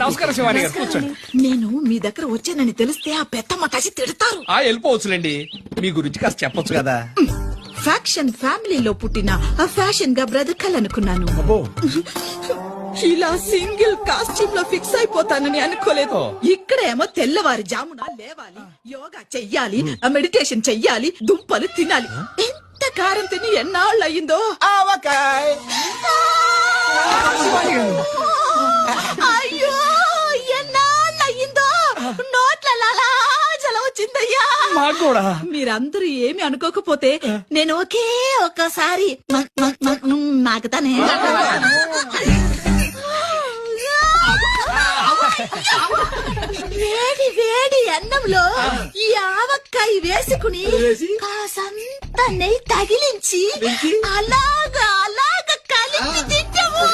నమస్కారం శివాని గారు, కూర్చోండి. నేను మీ దగ్గర వచ్చానని తెలిస్తే ఆ పెద్దమ్మ కసి తిడతారు. వెళ్ళిపోవచ్చులేండి, మీ గురించి కాస్త చెప్పొచ్చు కదా. ఫ్యాక్షన్ ఫ్యామిలీలో పుట్టిన ఆ ఫ్యాషన్ గా బ్రతకాలనుకున్నాను. ఇలా సింగిల్ కాస్ట్యూమ్ లో ఫిక్స్ అయిపోతానని అనుకోలేదు. ఇక్కడేమో తెల్లవారి జామున లేవాలి, యోగా చెయ్యాలి, మెడిటేషన్ చెయ్యాలి, దుంపలు తినాలి. ఎంత కారం తిని ఎన్నాళ్ళు అయ్యిందో. అయ్యో ఎన్నాళ్ళు అయ్యిందో, నోట్ల జలం వచ్చిందయ్యా. మాకు కూడా. మీరందరూ ఏమి అనుకోకపోతే నేను ఒక్కసారి నాకుతానే. వేడి వేడి అన్నంలో ఈ ఆవకాయ వేసుకుని కాసంత నెయ్యి తగిలించి అలాగా కలిపి తింటాము.